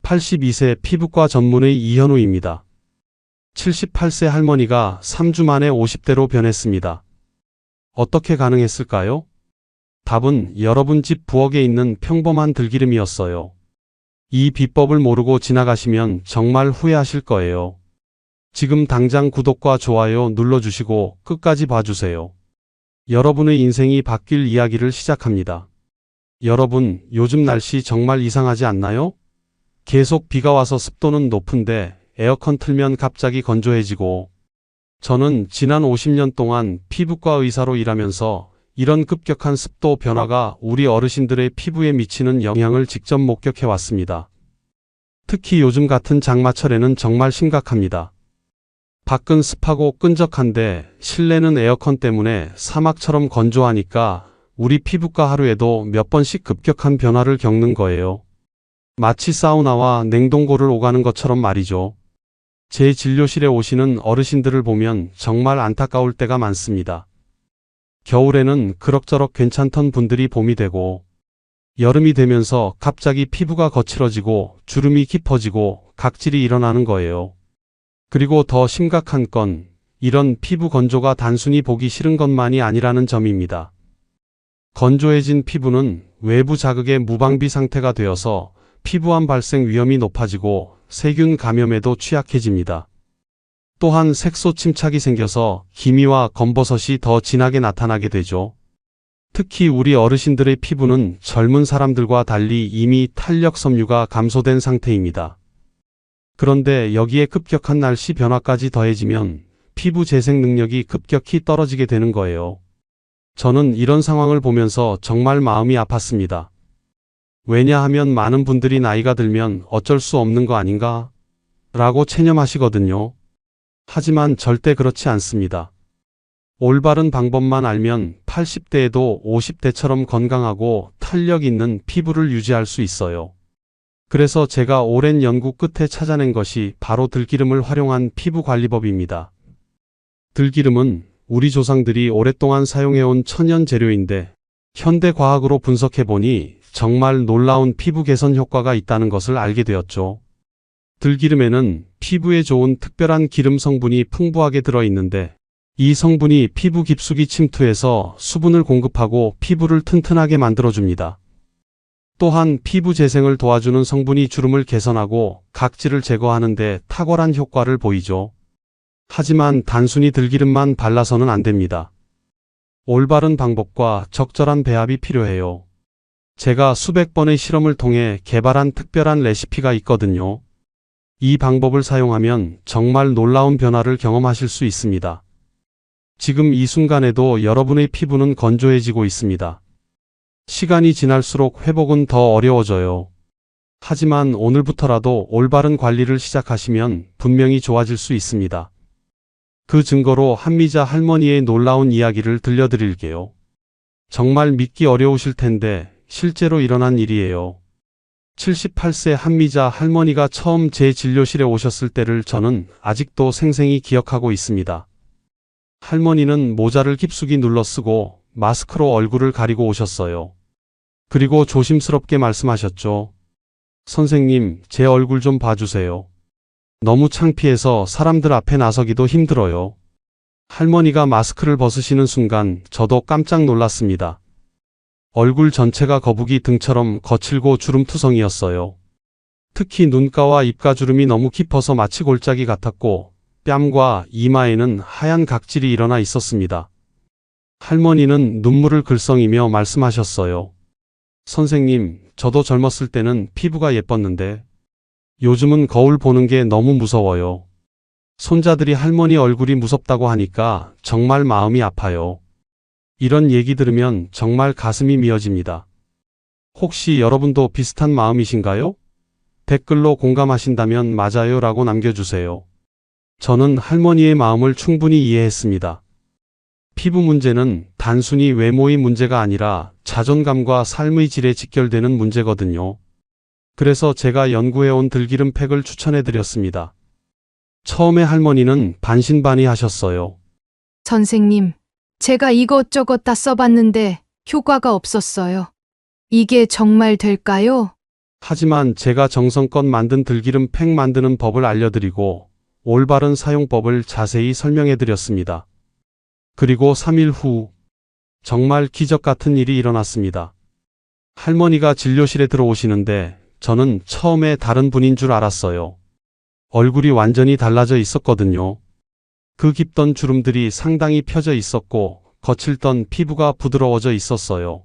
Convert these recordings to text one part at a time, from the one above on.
82세 피부과 전문의 이현우입니다. 78세 할머니가 3주 만에 50대로 변했습니다. 어떻게 가능했을까요? 답은 여러분 집 부엌에 있는 평범한 들기름이었어요. 이 비법을 모르고 지나가시면 정말 후회하실 거예요. 지금 당장 구독과 좋아요 눌러주시고 끝까지 봐주세요. 여러분의 인생이 바뀔 이야기를 시작합니다. 여러분, 요즘 날씨 정말 이상하지 않나요? 계속 비가 와서 습도는 높은데 에어컨 틀면 갑자기 건조해지고, 저는 지난 50년 동안 피부과 의사로 일하면서 이런 급격한 습도 변화가 우리 어르신들의 피부에 미치는 영향을 직접 목격해 왔습니다. 특히 요즘 같은 장마철에는 정말 심각합니다. 밖은 습하고 끈적한데 실내는 에어컨 때문에 사막처럼 건조하니까 우리 피부과 하루에도 몇 번씩 급격한 변화를 겪는 거예요. 마치 사우나와 냉동고를 오가는 것처럼 말이죠. 제 진료실에 오시는 어르신들을 보면 정말 안타까울 때가 많습니다. 겨울에는 그럭저럭 괜찮던 분들이 봄이 되고, 여름이 되면서 갑자기 피부가 거칠어지고 주름이 깊어지고 각질이 일어나는 거예요. 그리고 더 심각한 건 이런 피부 건조가 단순히 보기 싫은 것만이 아니라는 점입니다. 건조해진 피부는 외부 자극의 무방비 상태가 되어서 피부암 발생 위험이 높아지고 세균 감염에도 취약해집니다. 또한 색소 침착이 생겨서 기미와 검버섯이 더 진하게 나타나게 되죠. 특히 우리 어르신들의 피부는 젊은 사람들과 달리 이미 탄력 섬유가 감소된 상태입니다. 그런데 여기에 급격한 날씨 변화까지 더해지면 피부 재생 능력이 급격히 떨어지게 되는 거예요. 저는 이런 상황을 보면서 정말 마음이 아팠습니다. 왜냐하면 많은 분들이 나이가 들면 어쩔 수 없는 거 아닌가? 라고 체념하시거든요. 하지만 절대 그렇지 않습니다. 올바른 방법만 알면 80대에도 50대처럼 건강하고 탄력 있는 피부를 유지할 수 있어요. 그래서 제가 오랜 연구 끝에 찾아낸 것이 바로 들기름을 활용한 피부 관리법입니다. 들기름은 우리 조상들이 오랫동안 사용해온 천연 재료인데 현대 과학으로 분석해보니 정말 놀라운 피부 개선 효과가 있다는 것을 알게 되었죠. 들기름에는 피부에 좋은 특별한 기름 성분이 풍부하게 들어있는데, 이 성분이 피부 깊숙이 침투해서 수분을 공급하고 피부를 튼튼하게 만들어줍니다. 또한 피부 재생을 도와주는 성분이 주름을 개선하고 각질을 제거하는 데 탁월한 효과를 보이죠. 하지만 단순히 들기름만 발라서는 안 됩니다. 올바른 방법과 적절한 배합이 필요해요. 제가 수백 번의 실험을 통해 개발한 특별한 레시피가 있거든요. 이 방법을 사용하면 정말 놀라운 변화를 경험하실 수 있습니다. 지금 이 순간에도 여러분의 피부는 건조해지고 있습니다. 시간이 지날수록 회복은 더 어려워져요. 하지만 오늘부터라도 올바른 관리를 시작하시면 분명히 좋아질 수 있습니다. 그 증거로 한미자 할머니의 놀라운 이야기를 들려드릴게요. 정말 믿기 어려우실 텐데 실제로 일어난 일이에요. 78세 한미자 할머니가 처음 제 진료실에 오셨을 때를 저는 아직도 생생히 기억하고 있습니다. 할머니는 모자를 깊숙이 눌러 쓰고 마스크로 얼굴을 가리고 오셨어요. 그리고 조심스럽게 말씀하셨죠. 선생님, 제 얼굴 좀 봐주세요. 너무 창피해서 사람들 앞에 나서기도 힘들어요. 할머니가 마스크를 벗으시는 순간 저도 깜짝 놀랐습니다. 얼굴 전체가 거북이 등처럼 거칠고 주름투성이었어요. 특히 눈가와 입가주름이 너무 깊어서 마치 골짜기 같았고, 뺨과 이마에는 하얀 각질이 일어나 있었습니다. 할머니는 눈물을 글썽이며 말씀하셨어요. 선생님, 저도 젊었을 때는 피부가 예뻤는데 요즘은 거울 보는 게 너무 무서워요. 손자들이 할머니 얼굴이 무섭다고 하니까 정말 마음이 아파요. 이런 얘기 들으면 정말 가슴이 미어집니다. 혹시 여러분도 비슷한 마음이신가요? 댓글로 공감하신다면 맞아요 라고 남겨주세요. 저는 할머니의 마음을 충분히 이해했습니다. 피부 문제는 단순히 외모의 문제가 아니라 자존감과 삶의 질에 직결되는 문제거든요. 그래서 제가 연구해온 들기름 팩을 추천해드렸습니다. 처음에 할머니는 반신반의하셨어요. 선생님, 제가 이것저것 다 써봤는데 효과가 없었어요. 이게 정말 될까요? 하지만 제가 정성껏 만든 들기름 팩 만드는 법을 알려드리고 올바른 사용법을 자세히 설명해드렸습니다. 그리고 3일 후 정말 기적 같은 일이 일어났습니다. 할머니가 진료실에 들어오시는데 저는 처음에 다른 분인 줄 알았어요. 얼굴이 완전히 달라져 있었거든요. 그 깊던 주름들이 상당히 펴져 있었고 거칠던 피부가 부드러워져 있었어요.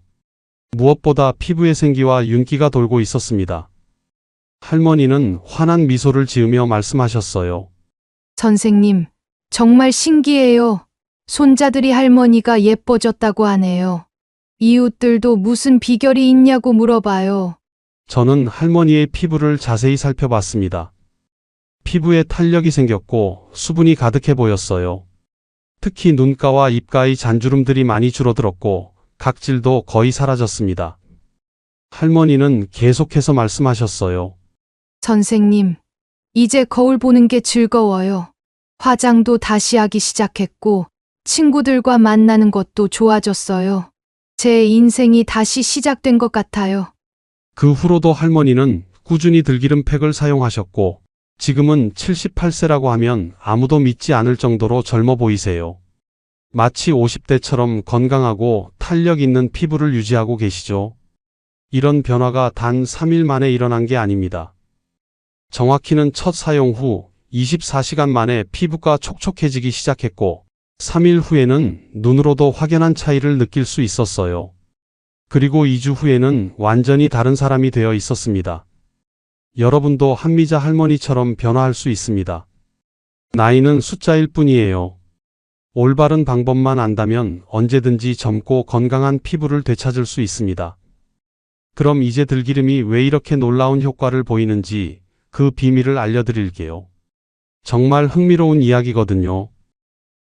무엇보다 피부에 생기와 윤기가 돌고 있었습니다. 할머니는 환한 미소를 지으며 말씀하셨어요. 선생님, 정말 신기해요. 손자들이 할머니가 예뻐졌다고 하네요. 이웃들도 무슨 비결이 있냐고 물어봐요. 저는 할머니의 피부를 자세히 살펴봤습니다. 피부에 탄력이 생겼고 수분이 가득해 보였어요. 특히 눈가와 입가의 잔주름들이 많이 줄어들었고 각질도 거의 사라졌습니다. 할머니는 계속해서 말씀하셨어요. 선생님, 이제 거울 보는 게 즐거워요. 화장도 다시 하기 시작했고, 친구들과 만나는 것도 좋아졌어요. 제 인생이 다시 시작된 것 같아요. 그 후로도 할머니는 꾸준히 들기름 팩을 사용하셨고 지금은 78세라고 하면 아무도 믿지 않을 정도로 젊어 보이세요. 마치 50대처럼 건강하고 탄력 있는 피부를 유지하고 계시죠. 이런 변화가 단 3일 만에 일어난 게 아닙니다. 정확히는 첫 사용 후 24시간 만에 피부가 촉촉해지기 시작했고 3일 후에는 눈으로도 확연한 차이를 느낄 수 있었어요. 그리고 2주 후에는 완전히 다른 사람이 되어 있었습니다. 여러분도 한미자 할머니처럼 변화할 수 있습니다. 나이는 숫자일 뿐이에요. 올바른 방법만 안다면 언제든지 젊고 건강한 피부를 되찾을 수 있습니다. 그럼 이제 들기름이 왜 이렇게 놀라운 효과를 보이는지 그 비밀을 알려드릴게요. 정말 흥미로운 이야기거든요.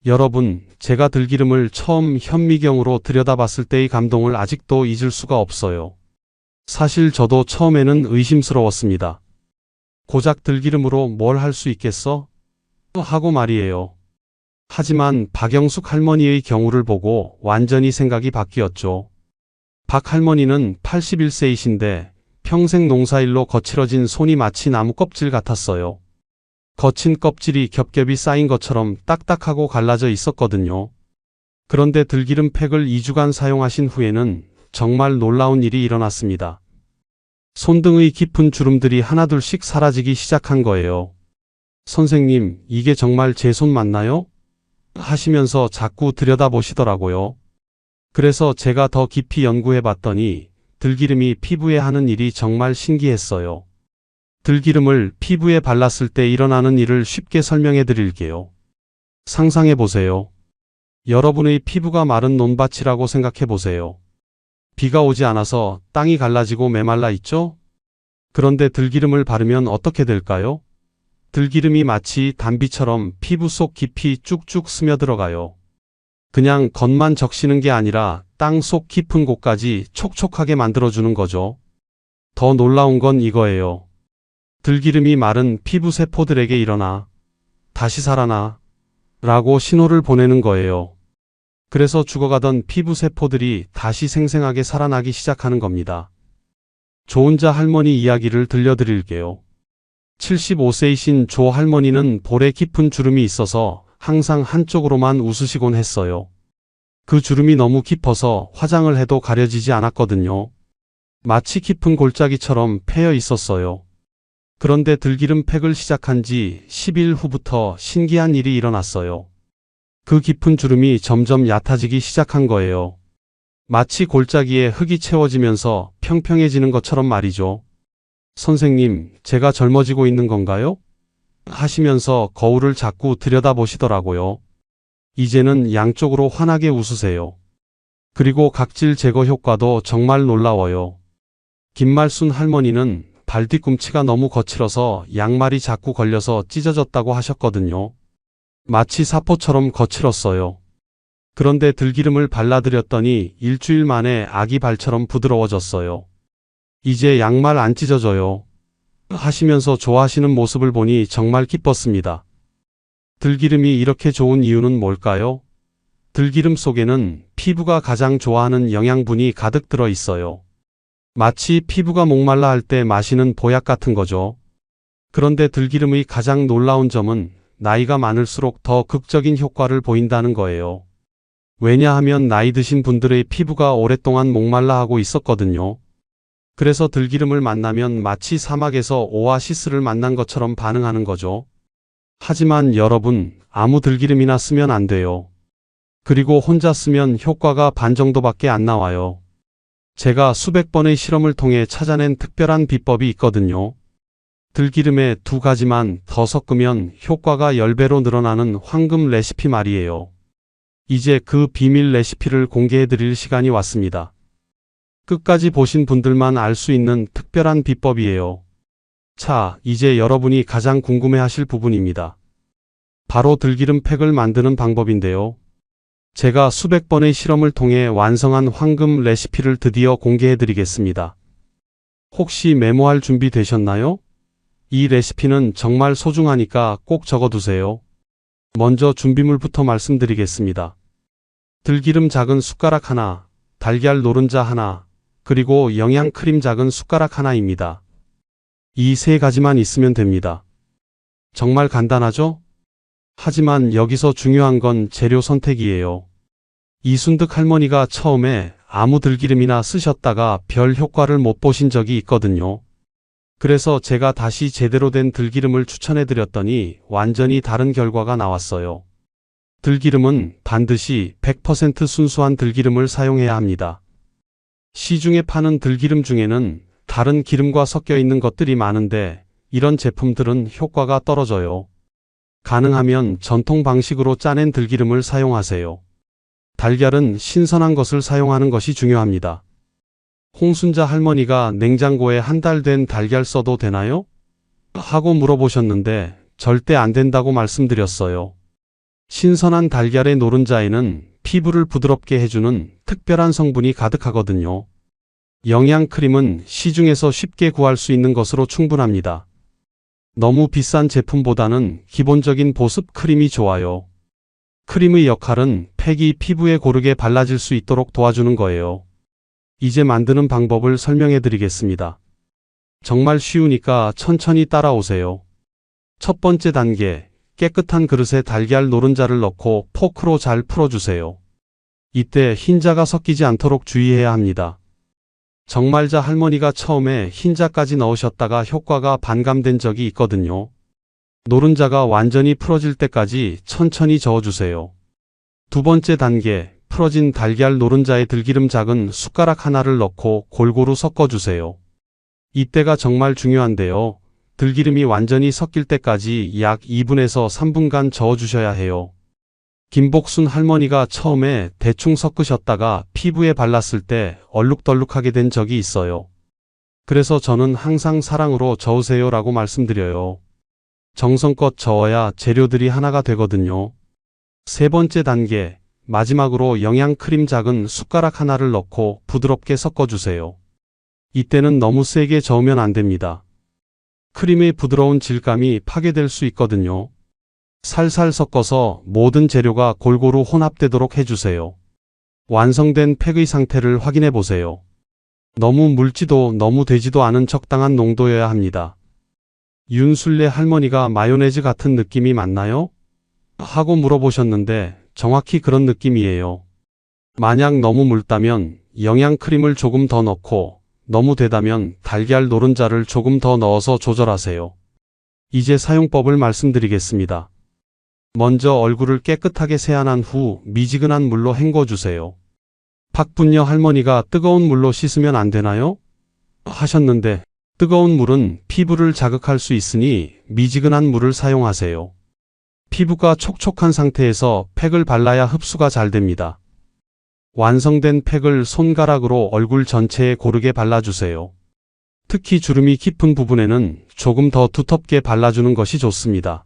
여러분, 제가 들기름을 처음 현미경으로 들여다봤을 때의 감동을 아직도 잊을 수가 없어요. 사실 저도 처음에는 의심스러웠습니다. 고작 들기름으로 뭘 할 수 있겠어? 하고 말이에요. 하지만 박영숙 할머니의 경우를 보고 완전히 생각이 바뀌었죠. 박 할머니는 81세이신데 평생 농사일로 거칠어진 손이 마치 나무 껍질 같았어요. 거친 껍질이 겹겹이 쌓인 것처럼 딱딱하고 갈라져 있었거든요. 그런데 들기름 팩을 2주간 사용하신 후에는 정말 놀라운 일이 일어났습니다. 손등의 깊은 주름들이 하나둘씩 사라지기 시작한 거예요. 선생님, 이게 정말 제 손 맞나요? 하시면서 자꾸 들여다보시더라고요. 그래서 제가 더 깊이 연구해 봤더니 들기름이 피부에 하는 일이 정말 신기했어요. 들기름을 피부에 발랐을 때 일어나는 일을 쉽게 설명해 드릴게요. 상상해 보세요. 여러분의 피부가 마른 논밭이라고 생각해 보세요. 비가 오지 않아서 땅이 갈라지고 메말라 있죠? 그런데 들기름을 바르면 어떻게 될까요? 들기름이 마치 단비처럼 피부 속 깊이 쭉쭉 스며들어가요. 그냥 겉만 적시는 게 아니라 땅 속 깊은 곳까지 촉촉하게 만들어주는 거죠. 더 놀라운 건 이거예요. 들기름이 마른 피부 세포들에게 일어나, 다시 살아나, 라고 신호를 보내는 거예요. 그래서 죽어가던 피부 세포들이 다시 생생하게 살아나기 시작하는 겁니다. 조은자 할머니 이야기를 들려드릴게요. 75세이신 조 할머니는 볼에 깊은 주름이 있어서 항상 한쪽으로만 웃으시곤 했어요. 그 주름이 너무 깊어서 화장을 해도 가려지지 않았거든요. 마치 깊은 골짜기처럼 패여 있었어요. 그런데 들기름 팩을 시작한 지 10일 후부터 신기한 일이 일어났어요. 그 깊은 주름이 점점 얕아지기 시작한 거예요. 마치 골짜기에 흙이 채워지면서 평평해지는 것처럼 말이죠. 선생님, 제가 젊어지고 있는 건가요? 하시면서 거울을 자꾸 들여다보시더라고요. 이제는 양쪽으로 환하게 웃으세요. 그리고 각질 제거 효과도 정말 놀라워요. 김말순 할머니는 발 뒤꿈치가 너무 거칠어서 양말이 자꾸 걸려서 찢어졌다고 하셨거든요. 마치 사포처럼 거칠었어요. 그런데 들기름을 발라드렸더니 일주일 만에 아기 발처럼 부드러워졌어요. 이제 양말 안 찢어져요. 하시면서 좋아하시는 모습을 보니 정말 기뻤습니다. 들기름이 이렇게 좋은 이유는 뭘까요? 들기름 속에는 피부가 가장 좋아하는 영양분이 가득 들어 있어요. 마치 피부가 목말라 할 때 마시는 보약 같은 거죠. 그런데 들기름의 가장 놀라운 점은 나이가 많을수록 더 극적인 효과를 보인다는 거예요. 왜냐하면 나이 드신 분들의 피부가 오랫동안 목말라 하고 있었거든요. 그래서 들기름을 만나면 마치 사막에서 오아시스를 만난 것처럼 반응하는 거죠. 하지만 여러분, 아무 들기름이나 쓰면 안 돼요. 그리고 혼자 쓰면 효과가 반 정도밖에 안 나와요. 제가 수백 번의 실험을 통해 찾아낸 특별한 비법이 있거든요. 들기름에 2가지만 더 섞으면 효과가 10배로 늘어나는 황금 레시피 말이에요. 이제 그 비밀 레시피를 공개해 드릴 시간이 왔습니다. 끝까지 보신 분들만 알 수 있는 특별한 비법이에요. 자, 이제 여러분이 가장 궁금해 하실 부분입니다. 바로 들기름 팩을 만드는 방법인데요. 제가 수백 번의 실험을 통해 완성한 황금 레시피를 드디어 공개해 드리겠습니다. 혹시 메모할 준비 되셨나요? 이 레시피는 정말 소중하니까 꼭 적어두세요. 먼저 준비물부터 말씀드리겠습니다. 들기름 작은 숟가락 하나, 달걀 노른자 하나, 그리고 영양크림 작은 숟가락 하나입니다. 이 3가지만 있으면 됩니다. 정말 간단하죠? 하지만 여기서 중요한 건 재료 선택이에요. 이순득 할머니가 처음에 아무 들기름이나 쓰셨다가 별 효과를 못 보신 적이 있거든요. 그래서 제가 다시 제대로 된 들기름을 추천해 드렸더니 완전히 다른 결과가 나왔어요. 들기름은 반드시 100% 순수한 들기름을 사용해야 합니다. 시중에 파는 들기름 중에는 다른 기름과 섞여 있는 것들이 많은데 이런 제품들은 효과가 떨어져요. 가능하면 전통 방식으로 짜낸 들기름을 사용하세요. 달걀은 신선한 것을 사용하는 것이 중요합니다. 홍순자 할머니가 냉장고에 1달 된 달걀 써도 되나요? 하고 물어보셨는데 절대 안 된다고 말씀드렸어요. 신선한 달걀의 노른자에는 피부를 부드럽게 해주는 특별한 성분이 가득하거든요. 영양크림은 시중에서 쉽게 구할 수 있는 것으로 충분합니다. 너무 비싼 제품보다는 기본적인 보습 크림이 좋아요. 크림의 역할은 팩이 피부에 고르게 발라질 수 있도록 도와주는 거예요. 이제 만드는 방법을 설명해 드리겠습니다. 정말 쉬우니까 천천히 따라오세요. 첫 번째 단계, 깨끗한 그릇에 달걀 노른자를 넣고 포크로 잘 풀어주세요. 이때 흰자가 섞이지 않도록 주의해야 합니다. 정말자 할머니가 처음에 흰자까지 넣으셨다가 효과가 반감된 적이 있거든요. 노른자가 완전히 풀어질 때까지 천천히 저어주세요. 두 번째 단계, 풀어진 달걀 노른자에 들기름 작은 숟가락 하나를 넣고 골고루 섞어주세요. 이때가 정말 중요한데요. 들기름이 완전히 섞일 때까지 약 2분에서 3분간 저어주셔야 해요. 김복순 할머니가 처음에 대충 섞으셨다가 피부에 발랐을 때 얼룩덜룩하게 된 적이 있어요. 그래서 저는 항상 사랑으로 저으세요 라고 말씀드려요. 정성껏 저어야 재료들이 하나가 되거든요. 세 번째 단계, 마지막으로 영양크림 작은 숟가락 하나를 넣고 부드럽게 섞어주세요. 이때는 너무 세게 저으면 안 됩니다. 크림의 부드러운 질감이 파괴될 수 있거든요. 살살 섞어서 모든 재료가 골고루 혼합되도록 해주세요. 완성된 팩의 상태를 확인해 보세요. 너무 묽지도 너무 되지도 않은 적당한 농도여야 합니다. 윤술래 할머니가 마요네즈 같은 느낌이 맞나요? 하고 물어보셨는데 정확히 그런 느낌이에요. 만약 너무 묽다면 영양크림을 조금 더 넣고 너무 되다면 달걀 노른자를 조금 더 넣어서 조절하세요. 이제 사용법을 말씀드리겠습니다. 먼저 얼굴을 깨끗하게 세안한 후 미지근한 물로 헹궈주세요. 박분녀 할머니가 뜨거운 물로 씻으면 안 되나요? 하셨는데 뜨거운 물은 피부를 자극할 수 있으니 미지근한 물을 사용하세요. 피부가 촉촉한 상태에서 팩을 발라야 흡수가 잘 됩니다. 완성된 팩을 손가락으로 얼굴 전체에 고르게 발라주세요. 특히 주름이 깊은 부분에는 조금 더 두텁게 발라주는 것이 좋습니다.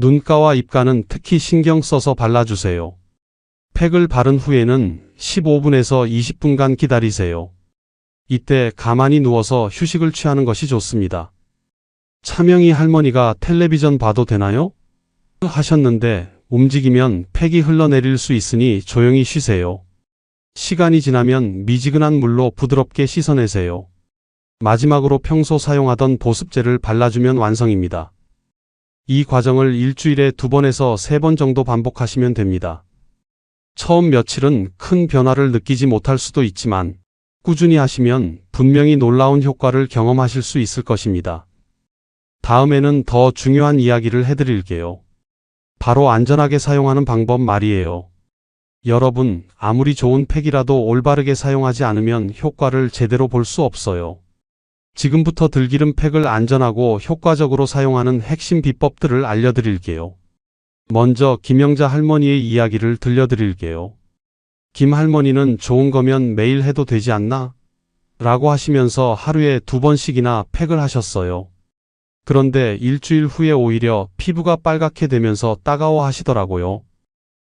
눈가와 입가는 특히 신경 써서 발라주세요. 팩을 바른 후에는 15분에서 20분간 기다리세요. 이때 가만히 누워서 휴식을 취하는 것이 좋습니다. 차명희 할머니가 텔레비전 봐도 되나요? 하셨는데 움직이면 팩이 흘러내릴 수 있으니 조용히 쉬세요. 시간이 지나면 미지근한 물로 부드럽게 씻어내세요. 마지막으로 평소 사용하던 보습제를 발라주면 완성입니다. 이 과정을 일주일에 2번에서 3번 정도 반복하시면 됩니다. 처음 며칠은 큰 변화를 느끼지 못할 수도 있지만 꾸준히 하시면 분명히 놀라운 효과를 경험하실 수 있을 것입니다. 다음에는 더 중요한 이야기를 해드릴게요. 바로 안전하게 사용하는 방법 말이에요. 여러분, 아무리 좋은 팩이라도 올바르게 사용하지 않으면 효과를 제대로 볼 수 없어요. 지금부터 들기름 팩을 안전하고 효과적으로 사용하는 핵심 비법들을 알려드릴게요. 먼저 김영자 할머니의 이야기를 들려드릴게요. 김 할머니는 좋은 거면 매일 해도 되지 않나? 라고 하시면서 하루에 2번씩이나 팩을 하셨어요. 그런데 일주일 후에 오히려 피부가 빨갛게 되면서 따가워 하시더라고요.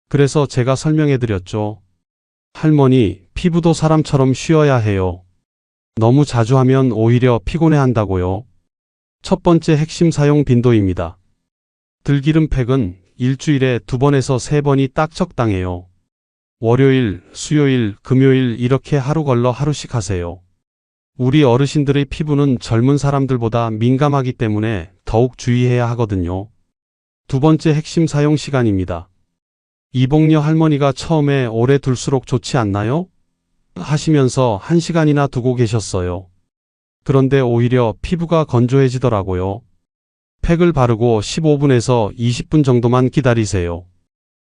그래서 제가 설명해드렸죠. 할머니, 피부도 사람처럼 쉬어야 해요. 너무 자주 하면 오히려 피곤해 한다고요. 첫 번째 핵심 사용 빈도입니다. 들기름 팩은 일주일에 2번에서 3번이 딱 적당해요. 월요일, 수요일, 금요일 이렇게 하루 걸러 하루씩 하세요. 우리 어르신들의 피부는 젊은 사람들보다 민감하기 때문에 더욱 주의해야 하거든요. 두 번째 핵심 사용 시간입니다. 이복녀 할머니가 처음에 오래 둘수록 좋지 않나요? 하시면서 1시간이나 두고 계셨어요. 그런데 오히려 피부가 건조해지더라고요. 팩을 바르고 15분에서 20분 정도만 기다리세요.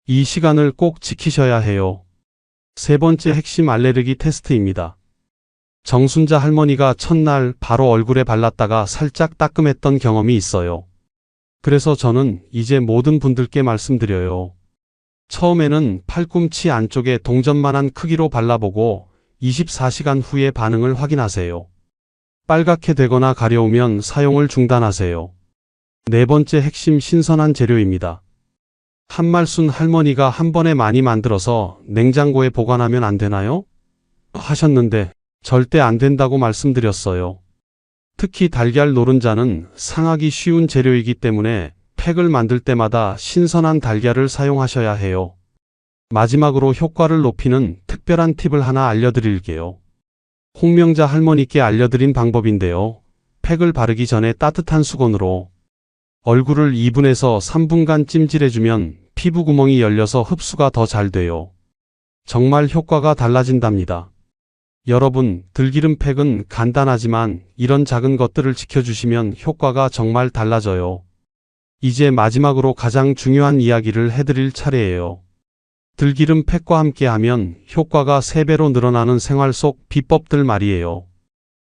이 시간을 꼭 지키셔야 해요. 세 번째 핵심 알레르기 테스트입니다. 정순자 할머니가 첫날 바로 얼굴에 발랐다가 살짝 따끔했던 경험이 있어요. 그래서 저는 이제 모든 분들께 말씀드려요. 처음에는 팔꿈치 안쪽에 동전만한 크기로 발라보고 24시간 후에 반응을 확인하세요. 빨갛게 되거나 가려우면 사용을 중단하세요. 네 번째 핵심 신선한 재료입니다. 한말순 할머니가 한 번에 많이 만들어서 냉장고에 보관하면 안 되나요? 하셨는데 절대 안 된다고 말씀드렸어요. 특히 달걀 노른자는 상하기 쉬운 재료이기 때문에 팩을 만들 때마다 신선한 달걀을 사용하셔야 해요. 마지막으로 효과를 높이는 특별한 팁을 하나 알려드릴게요. 홍명자 할머니께 알려드린 방법인데요. 팩을 바르기 전에 따뜻한 수건으로 얼굴을 2분에서 3분간 찜질해주면 피부 구멍이 열려서 흡수가 더 잘 돼요. 정말 효과가 달라진답니다. 여러분, 들기름 팩은 간단하지만 이런 작은 것들을 지켜주시면 효과가 정말 달라져요. 이제 마지막으로 가장 중요한 이야기를 해드릴 차례예요. 들기름 팩과 함께하면 효과가 3배로 늘어나는 생활 속 비법들 말이에요.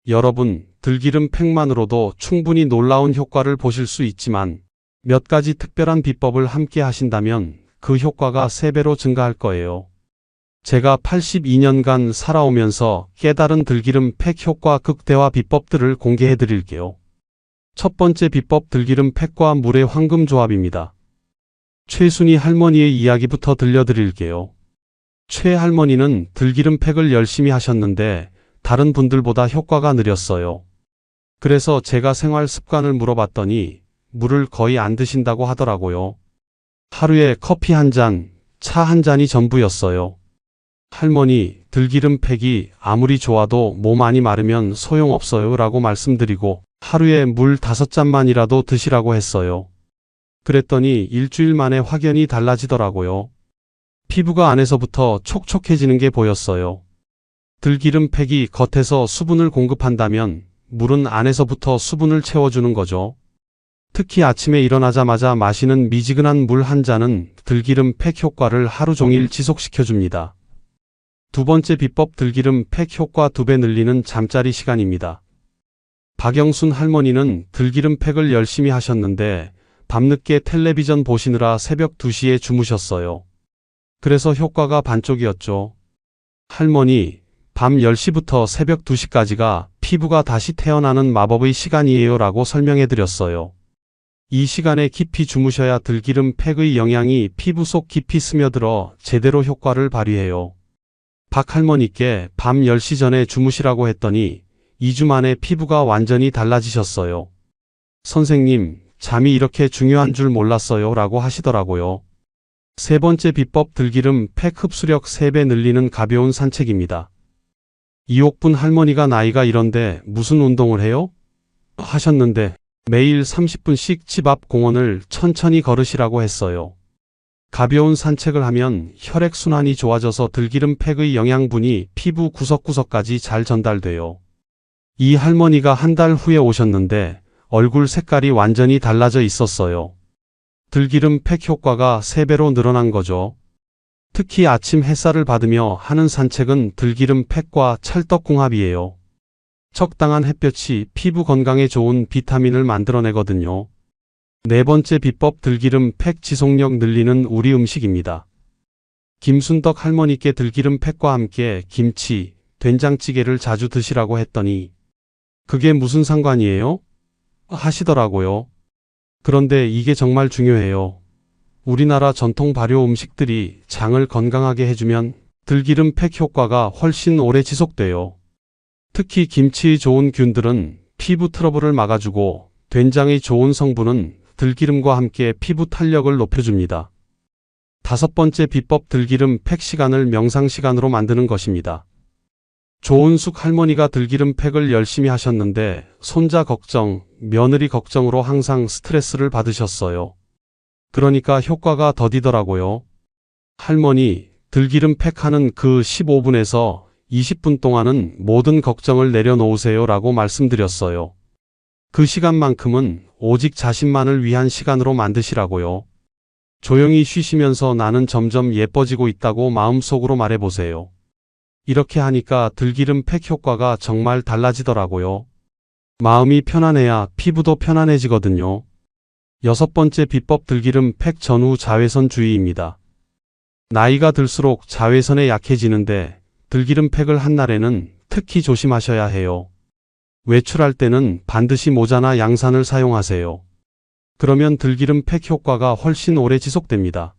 여러분, 들기름 팩만으로도 충분히 놀라운 효과를 보실 수 있지만 몇 가지 특별한 비법을 함께 하신다면 그 효과가 3배로 증가할 거예요. 제가 82년간 살아오면서 깨달은 들기름 팩 효과 극대화 비법들을 공개해 드릴게요. 첫 번째 비법, 들기름 팩과 물의 황금 조합입니다. 최순희 할머니의 이야기부터 들려드릴게요. 최 할머니는 들기름 팩을 열심히 하셨는데 다른 분들보다 효과가 느렸어요. 그래서 제가 생활 습관을 물어봤더니 물을 거의 안 드신다고 하더라고요. 하루에 커피 한 잔, 차 한 잔이 전부였어요. 할머니, 들기름 팩이 아무리 좋아도 몸 안이 마르면 소용없어요 라고 말씀드리고 하루에 물 5잔만이라도 드시라고 했어요. 그랬더니 일주일 만에 확연히 달라지더라고요. 피부가 안에서부터 촉촉해지는 게 보였어요. 들기름 팩이 겉에서 수분을 공급한다면 물은 안에서부터 수분을 채워주는 거죠. 특히 아침에 일어나자마자 마시는 미지근한 물 한 잔은 들기름 팩 효과를 하루 종일 지속시켜줍니다. 두 번째 비법, 들기름 팩 효과 2배 늘리는 잠자리 시간입니다. 박영순 할머니는 들기름 팩을 열심히 하셨는데 밤늦게 텔레비전 보시느라 새벽 2시에 주무셨어요. 그래서 효과가 반쪽이었죠. 할머니, 밤 10시부터 새벽 2시까지가 피부가 다시 태어나는 마법의 시간이에요 라고 설명해 드렸어요. 이 시간에 깊이 주무셔야 들기름 팩의 영양이 피부 속 깊이 스며들어 제대로 효과를 발휘해요. 박 할머니께 밤 10시 전에 주무시라고 했더니 2주 만에 피부가 완전히 달라지셨어요. 선생님, 잠이 이렇게 중요한 줄 몰랐어요 라고 하시더라고요. 세 번째 비법 들기름 팩 흡수력 3배 늘리는 가벼운 산책입니다. 이옥분 할머니가 나이가 이런데 무슨 운동을 해요? 하셨는데 매일 30분씩 집 앞 공원을 천천히 걸으시라고 했어요. 가벼운 산책을 하면 혈액순환이 좋아져서 들기름 팩의 영양분이 피부 구석구석까지 잘 전달돼요. 이 할머니가 한 달 후에 오셨는데 얼굴 색깔이 완전히 달라져 있었어요. 들기름 팩 효과가 3배로 늘어난 거죠. 특히 아침 햇살을 받으며 하는 산책은 들기름 팩과 찰떡궁합이에요. 적당한 햇볕이 피부 건강에 좋은 비타민을 만들어내거든요. 네 번째 비법 들기름 팩 지속력 늘리는 우리 음식입니다. 김순덕 할머니께 들기름 팩과 함께 김치, 된장찌개를 자주 드시라고 했더니 그게 무슨 상관이에요? 하시더라고요. 그런데 이게 정말 중요해요. 우리나라 전통 발효 음식들이 장을 건강하게 해주면 들기름 팩 효과가 훨씬 오래 지속돼요. 특히 김치의 좋은 균들은 피부 트러블을 막아주고 된장의 좋은 성분은 들기름과 함께 피부 탄력을 높여줍니다. 다섯 번째 비법 들기름 팩 시간을 명상 시간으로 만드는 것입니다. 조은숙 할머니가 들기름 팩을 열심히 하셨는데 손자 걱정, 며느리 걱정으로 항상 스트레스를 받으셨어요. 그러니까 효과가 더디더라고요. 할머니, 들기름 팩 하는 그 15분에서 20분 동안은 모든 걱정을 내려놓으세요 라고 말씀드렸어요. 그 시간만큼은 오직 자신만을 위한 시간으로 만드시라고요. 조용히 쉬시면서 나는 점점 예뻐지고 있다고 마음속으로 말해보세요. 이렇게 하니까 들기름 팩 효과가 정말 달라지더라고요. 마음이 편안해야 피부도 편안해지거든요. 여섯 번째 비법 들기름 팩 전후 자외선 주의입니다. 나이가 들수록 자외선에 약해지는데 들기름 팩을 한 날에는 특히 조심하셔야 해요. 외출할 때는 반드시 모자나 양산을 사용하세요. 그러면 들기름 팩 효과가 훨씬 오래 지속됩니다.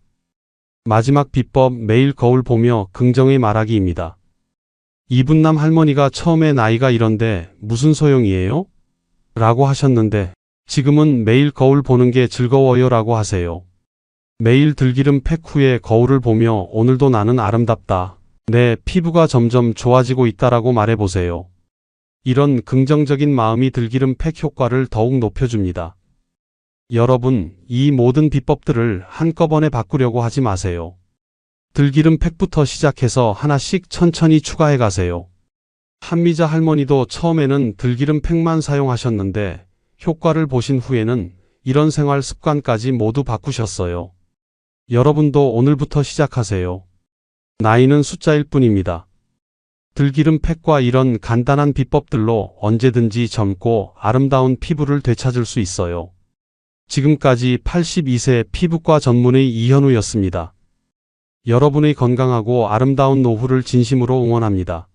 마지막 비법 매일 거울 보며 긍정의 말하기입니다. 이분남 할머니가 처음에 나이가 이런데 무슨 소용이에요? 라고 하셨는데 지금은 매일 거울 보는 게 즐거워요 라고 하세요. 매일 들기름 팩 후에 거울을 보며 오늘도 나는 아름답다. 내 피부가 점점 좋아지고 있다라고 말해보세요. 이런 긍정적인 마음이 들기름 팩 효과를 더욱 높여줍니다. 여러분, 이 모든 비법들을 한꺼번에 바꾸려고 하지 마세요. 들기름 팩부터 시작해서 하나씩 천천히 추가해 가세요. 한미자 할머니도 처음에는 들기름 팩만 사용하셨는데 효과를 보신 후에는 이런 생활 습관까지 모두 바꾸셨어요. 여러분도 오늘부터 시작하세요. 나이는 숫자일 뿐입니다. 들기름 팩과 이런 간단한 비법들로 언제든지 젊고 아름다운 피부를 되찾을 수 있어요. 지금까지 82세 피부과 전문의 이현우였습니다. 여러분의 건강하고 아름다운 노후를 진심으로 응원합니다.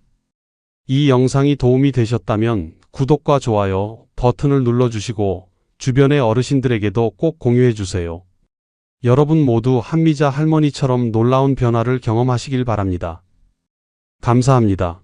이 영상이 도움이 되셨다면 구독과 좋아요 버튼을 눌러주시고 주변의 어르신들에게도 꼭 공유해주세요. 여러분 모두 한미자 할머니처럼 놀라운 변화를 경험하시길 바랍니다. 감사합니다.